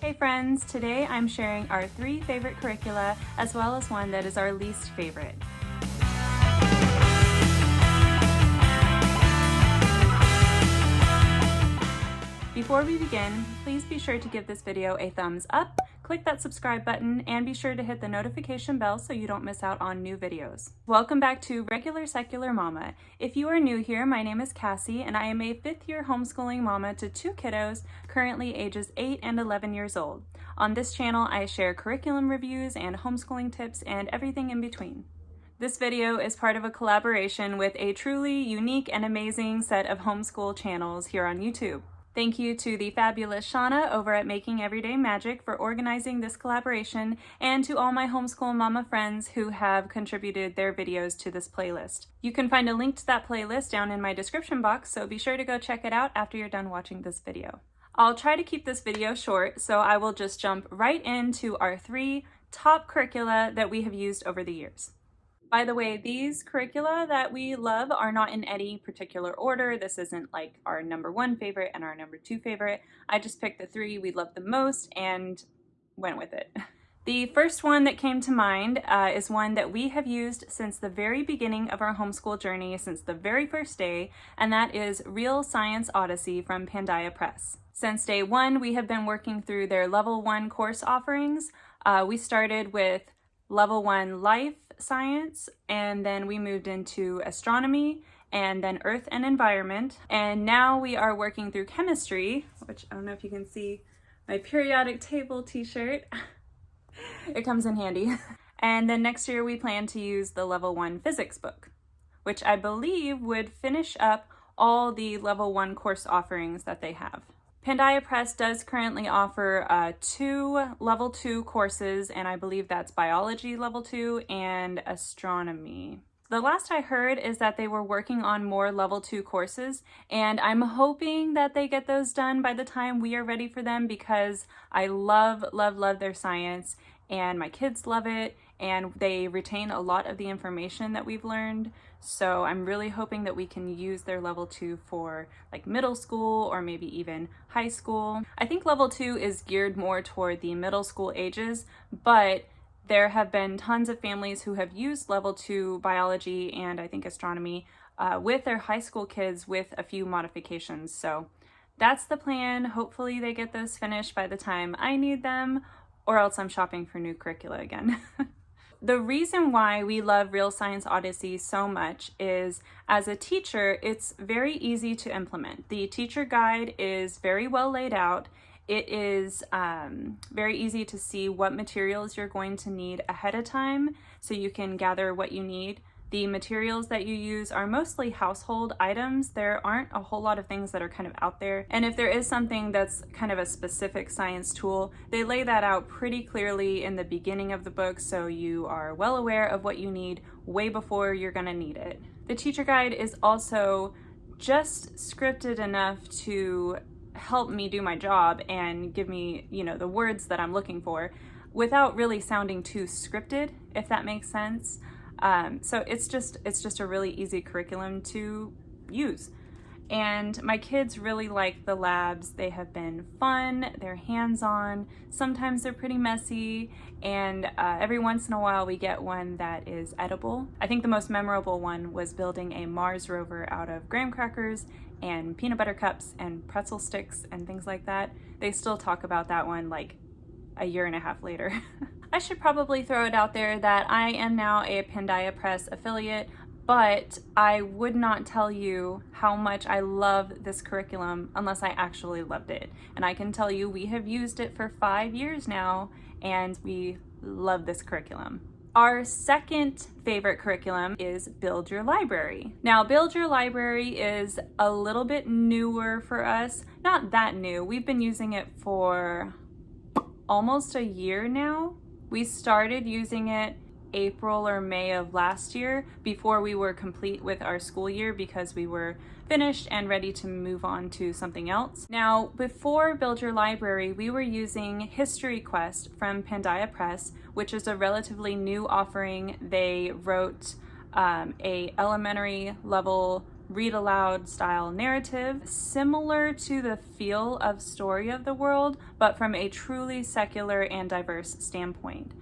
Hey friends, today I'm sharing our 3 favorite curricula as well as one that is our least favorite. Before we begin, please be sure to give this video a thumbs up, click that subscribe button, and be sure to hit the notification bell so you don't miss out on new videos. Welcome back to Regular Secular Mama. If you are new here, my name is Cassie and I am a 5th year homeschooling mama to 2 kiddos, currently ages 8 and 11 years old. On this channel, I share curriculum reviews and homeschooling tips and everything in between. This video is part of a collaboration with a truly unique and amazing set of homeschool channels here on YouTube. Thank you to the fabulous Shanna over at Making Everyday Magic for organizing this collaboration, and to all my homeschool mama friends who have contributed their videos to this playlist. You can find a link to that playlist down in my description box, so be sure to go check it out after you're done watching this video. I'll try to keep this video short, so I will just jump right into our 3 top curricula that we have used over the years. By the way, these curricula that we love are not in any particular order. This isn't like our number 1 favorite and our number 2 favorite. I just picked the 3 we love the most and went with it. The first one that came to mind is one that we have used since the very beginning of our homeschool journey, since the very first day, and that is Real Science Odyssey from Pandia Press. Since day 1, we have been working through their level 1 course offerings. We started with level 1 life science, and then we moved into astronomy and then earth and environment, and now we are working through chemistry, which I don't know if you can see my periodic table t-shirt. It comes in handy. And then next year we plan to use the level 1 physics book, which I believe would finish up all the level 1 course offerings that they have. Pandia Press does currently offer 2 level 2 courses, and I believe that's biology level 2 and astronomy. The last I heard is that they were working on more level 2 courses, and I'm hoping that they get those done by the time we are ready for them, because I love their science and my kids love it, and they retain a lot of the information that we've learned. So I'm really hoping that we can use their level 2 for like middle school or maybe even high school. I think level 2 is geared more toward the middle school ages, but there have been tons of families who have used level 2 biology and I think astronomy with their high school kids with a few modifications. So that's the plan. Hopefully they get those finished by the time I need them, or else I'm shopping for new curricula again. The reason why we love Real Science Odyssey so much is, as a teacher, it's very easy to implement. The teacher guide is very well laid out. It is very easy to see what materials you're going to need ahead of time, so you can gather what you need. The materials that you use are mostly household items. There aren't a whole lot of things that are kind of out there. And if there is something that's kind of a specific science tool, they lay that out pretty clearly in the beginning of the book, so you are well aware of what you need way before you're gonna need it. The teacher guide is also just scripted enough to help me do my job and give me, the words that I'm looking for without really sounding too scripted, if that makes sense. So it's just a really easy curriculum to use. And my kids really like the labs. They have been fun, they're hands-on, sometimes they're pretty messy, and every once in a while we get one that is edible. I think the most memorable one was building a Mars rover out of graham crackers and peanut butter cups and pretzel sticks and things like that. They still talk about that one like a year and a half later. I should probably throw it out there that I am now a Pandia Press affiliate, but I would not tell you how much I love this curriculum unless I actually loved it. And I can tell you we have used it for 5 years now, and we love this curriculum. Our second favorite curriculum is Build Your Library. Now, Build Your Library is a little bit newer for us. Not that new. We've been using it for almost a year now. We started using it April or May of last year, before we were complete with our school year, because we were finished and ready to move on to something else. Now, before Build Your Library, we were using History Quest from Pandia Press, which is a relatively new offering. They wrote a elementary level read aloud style narrative, similar to the feel of Story of the World, but from a truly secular and diverse standpoint.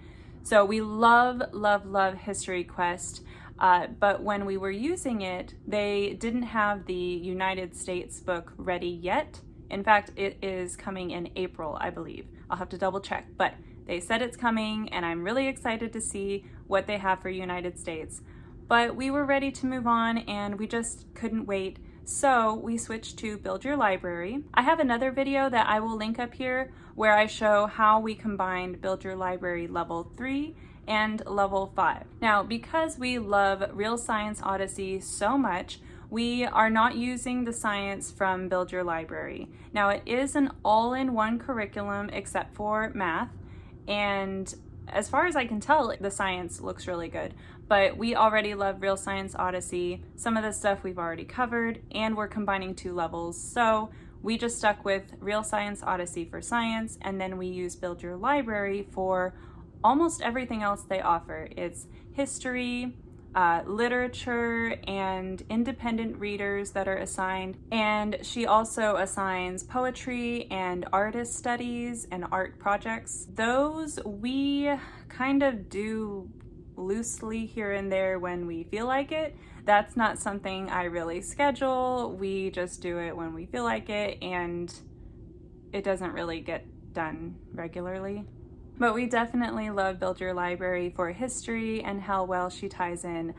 So we love, love, love History Quest, but when we were using it, they didn't have the United States book ready yet. In fact, it is coming in April, I believe. I'll have to double check, but they said it's coming, and I'm really excited to see what they have for United States. But we were ready to move on, and we just couldn't wait. So we switched to Build Your Library. I have another video that I will link up here where I show how we combined Build Your Library Level 3 and Level 5. Now, because we love Real Science Odyssey so much, we are not using the science from Build Your Library. Now, it is an all-in-one curriculum except for math, and as far as I can tell, the science looks really good. But we already love Real Science Odyssey. Some of the stuff we've already covered, and we're combining 2 levels. So we just stuck with Real Science Odyssey for science, and then we use Build Your Library for almost everything else they offer. It's history, literature, and independent readers that are assigned. And she also assigns poetry and artist studies and art projects. Those we kind of do loosely here and there when we feel like it. That's not something I really schedule. We just do it when we feel like it, and it doesn't really get done regularly. But we definitely love Build Your Library for history and how well she ties in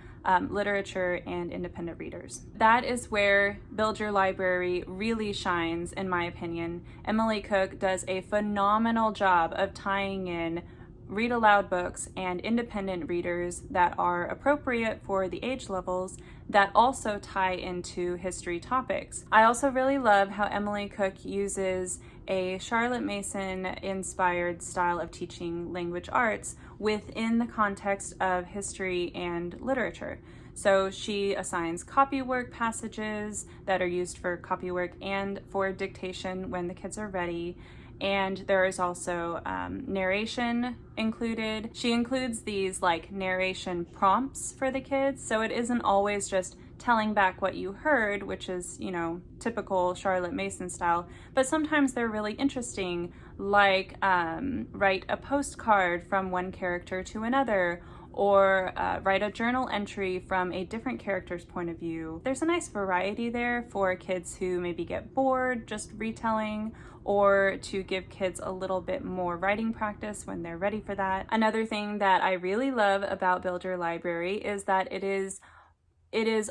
literature and independent readers. That is where Build Your Library really shines, in my opinion. Emily Cook does a phenomenal job of tying in read aloud books and independent readers that are appropriate for the age levels that also tie into history topics. I also really love how Emily Cook uses a Charlotte Mason inspired style of teaching language arts within the context of history and literature. So she assigns copywork passages that are used for copywork and for dictation when the kids are ready. And there is also narration included. She includes these like narration prompts for the kids, so it isn't always just telling back what you heard, which is, you know, typical Charlotte Mason style, but sometimes they're really interesting, like write a postcard from one character to another, or write a journal entry from a different character's point of view. There's a nice variety there for kids who maybe get bored just retelling, or to give kids a little bit more writing practice when they're ready for that. Another thing that I really love about Build Your Library is that it is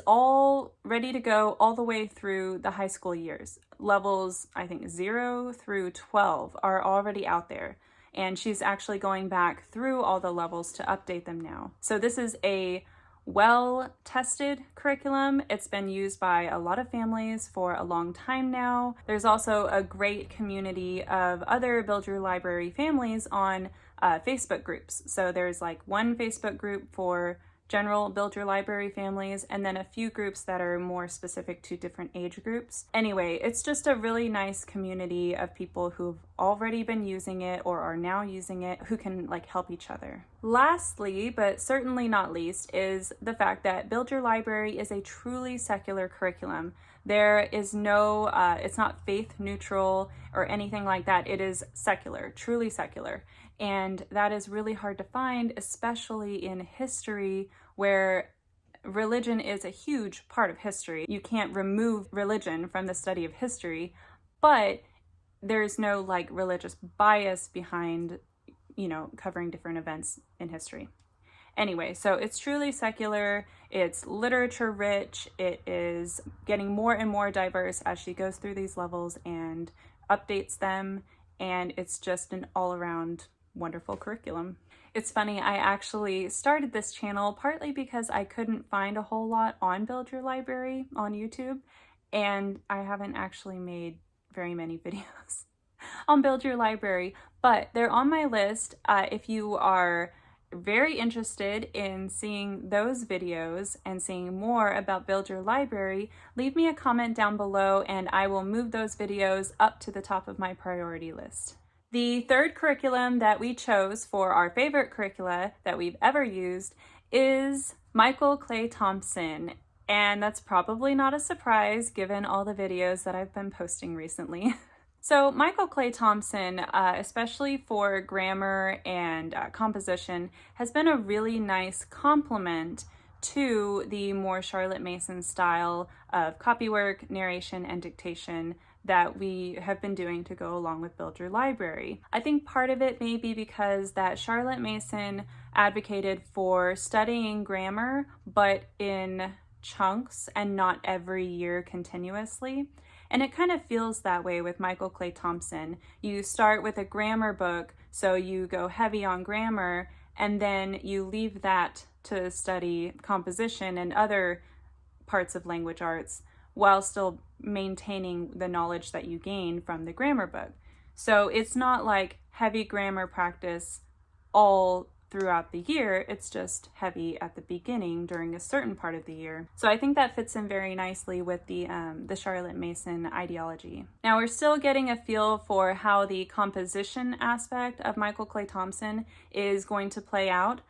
all ready to go all the way through the high school years. Levels, I think 0 through 12 are already out there. And she's actually going back through all the levels to update them now. So this is a well-tested curriculum. It's been used by a lot of families for a long time now. There's also a great community of other Build Your Library families on Facebook groups. So there's like one Facebook group for general Build Your Library families, and then a few groups that are more specific to different age groups. Anyway, it's just a really nice community of people who've already been using it or are now using it, who can like help each other. Lastly, but certainly not least, is the fact that Build Your Library is a truly secular curriculum. There is no, it's not faith neutral or anything like that. It is secular, truly secular. And that is really hard to find, especially in history, where religion is a huge part of history. You can't remove religion from the study of history, but there's no like religious bias behind, you know, covering different events in history. Anyway, so it's truly secular, it's literature rich, it is getting more and more diverse as she goes through these levels and updates them, and it's just an all-around wonderful curriculum. It's funny, I actually started this channel partly because I couldn't find a whole lot on Build Your Library on YouTube, and I haven't actually made very many videos on Build Your Library, but they're on my list. If you are very interested in seeing those videos and seeing more about Build Your Library, leave me a comment down below and I will move those videos up to the top of my priority list. The third curriculum that we chose for our favorite curricula that we've ever used is Michael Clay Thompson. And that's probably not a surprise given all the videos that I've been posting recently. So Michael Clay Thompson, especially for grammar and composition, has been a really nice complement to the more Charlotte Mason style of copywork, narration, and dictation that we have been doing to go along with Build Your Library. I think part of it may be because that Charlotte Mason advocated for studying grammar, but in chunks and not every year continuously. And it kind of feels that way with Michael Clay Thompson. You start with a grammar book, so you go heavy on grammar, and then you leave that to study composition and other parts of language arts while still maintaining the knowledge that you gain from the grammar book. So it's not like heavy grammar practice all throughout the year, it's just heavy at the beginning during a certain part of the year. So I think that fits in very nicely with the Charlotte Mason ideology. Now we're still getting a feel for how the composition aspect of Michael Clay Thompson is going to play out.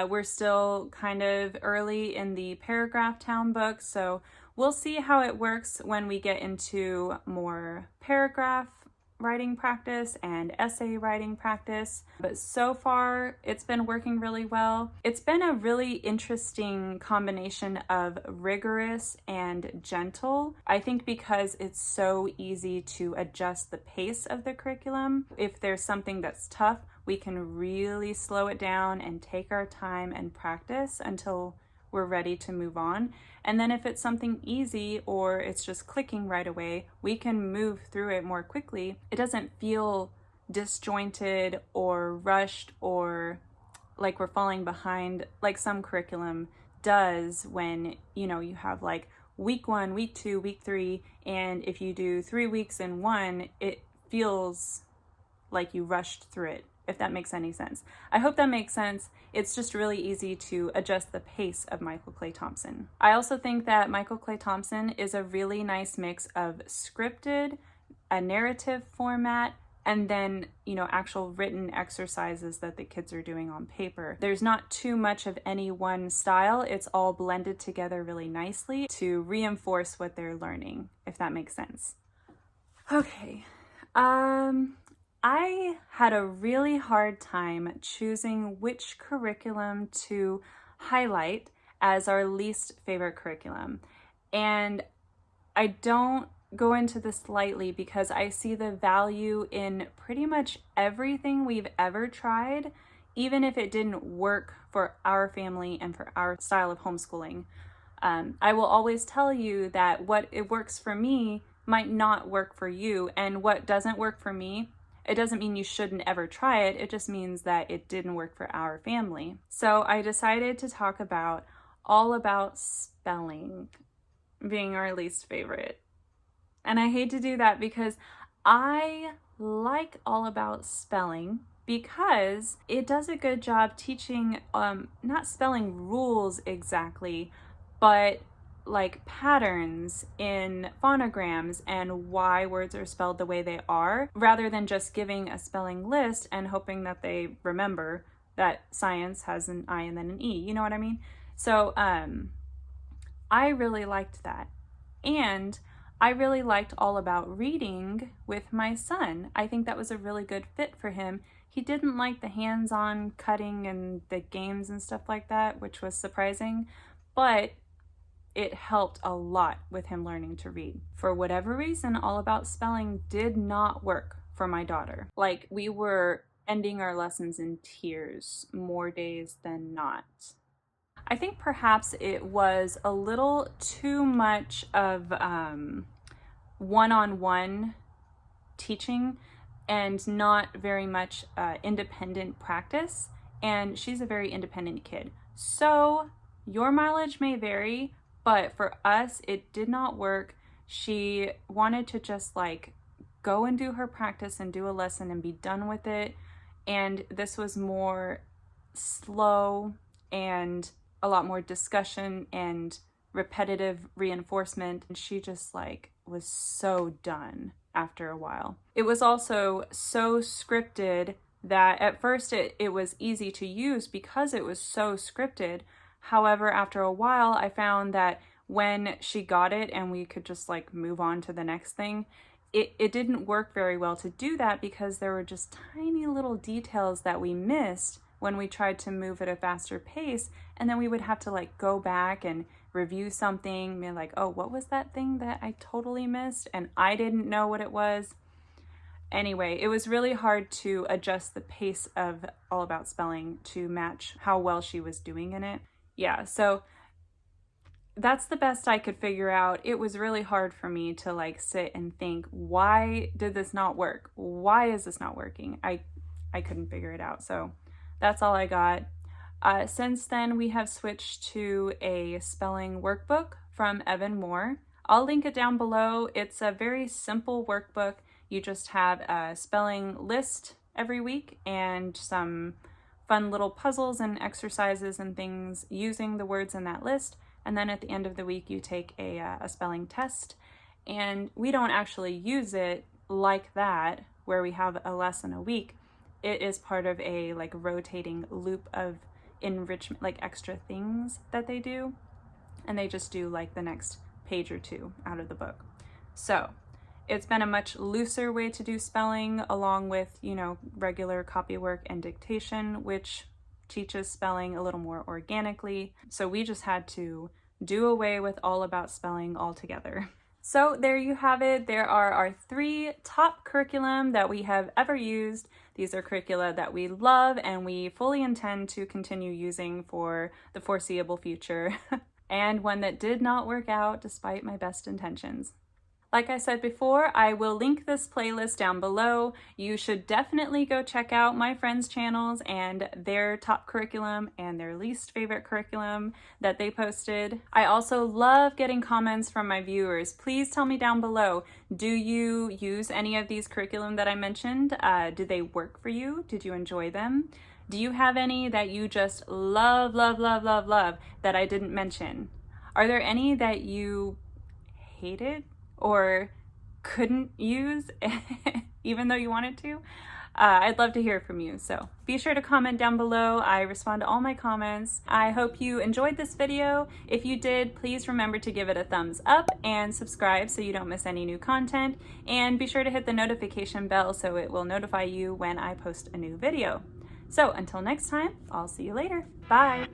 We're still kind of early in the paragraph town book, so we'll see how it works when we get into more paragraph writing practice and essay writing practice. But so far, it's been working really well. It's been a really interesting combination of rigorous and gentle. I think because it's so easy to adjust the pace of the curriculum. If there's something that's tough, we can really slow it down and take our time and practice until we're ready to move on. And then if it's something easy or it's just clicking right away, we can move through it more quickly. It doesn't feel disjointed or rushed or like we're falling behind like some curriculum does when, you know, you have like week 1, week 2, week 3, and if you do 3 weeks in one, it feels like you rushed through it, if that makes any sense. I hope that makes sense. It's just really easy to adjust the pace of Michael Clay Thompson. I also think that Michael Clay Thompson is a really nice mix of scripted, a narrative format, and then, you know, actual written exercises that the kids are doing on paper. There's not too much of any one style. It's all blended together really nicely to reinforce what they're learning, if that makes sense. Okay. I had a really hard time choosing which curriculum to highlight as our least favorite curriculum. And I don't go into this lightly because I see the value in pretty much everything we've ever tried, even if it didn't work for our family and for our style of homeschooling. I will always tell you that what it works for me might not work for you, and what doesn't work for me, it doesn't mean you shouldn't ever try it. It just means that it didn't work for our family. So I decided to talk about All About Spelling being our least favorite. And I hate to do that because I like All About Spelling because it does a good job teaching, not spelling rules exactly, but like patterns in phonograms and why words are spelled the way they are, rather than just giving a spelling list and hoping that they remember that science has an I and then an E. You know what I mean? So I really liked that. And I really liked All About Reading with my son. I think that was a really good fit for him. He didn't like the hands-on cutting and the games and stuff like that, which was surprising, but it helped a lot with him learning to read. For whatever reason, All About Spelling did not work for my daughter. Like, we were ending our lessons in tears more days than not. I think perhaps it was a little too much of one-on-one teaching and not very much independent practice. And she's a very independent kid. So your mileage may vary, but for us, it did not work. She wanted to just like go and do her practice and do a lesson and be done with it. And this was more slow and a lot more discussion and repetitive reinforcement. And she just like was so done after a while. It was also so scripted that at first it was easy to use because it was so scripted. However, after a while, I found that when she got it and we could just like move on to the next thing, it didn't work very well to do that because there were just tiny little details that we missed when we tried to move at a faster pace, and then we would have to like go back and review something and be like, oh, what was that thing that I totally missed and I didn't know what it was. Anyway, it was really hard to adjust the pace of All About Spelling to match how well she was doing in it. Yeah, so that's the best I could figure out. It was really hard for me to like sit and think, why did this not work? Why is this not working? I couldn't figure it out. So that's all I got. Since then, we have switched to a spelling workbook from evan-moor. I'll link it down below. It's a very simple workbook. You just have a spelling list every week and some fun little puzzles and exercises and things using the words in that list. And then at the end of the week, you take a spelling test. And we don't actually use it like that, where we have a lesson a week. It is part of a like rotating loop of enrichment, like extra things that they do. And they just do like the next page or two out of the book. So it's been a much looser way to do spelling, along with, you know, regular copywork and dictation, which teaches spelling a little more organically. So we just had to do away with All About Spelling altogether. So there you have it. There are our 3 top curriculum that we have ever used. These are curricula that we love and we fully intend to continue using for the foreseeable future, and one that did not work out despite my best intentions. Like I said before, I will link this playlist down below. You should definitely go check out my friends' channels and their top curriculum and their least favorite curriculum that they posted. I also love getting comments from my viewers. Please tell me down below, do you use any of these curriculum that I mentioned? Do they work for you? Did you enjoy them? Do you have any that you just love, love, love, love, love that I didn't mention? Are there any that you hated or couldn't use even though you wanted to? I'd love to hear from you, so be sure to comment down below. I respond to all my comments. I hope you enjoyed this video. If you did, please remember to give it a thumbs up and subscribe so you don't miss any new content, and be sure to hit the notification bell so it will notify you when I post a new video. So until next time, I'll see you later. Bye!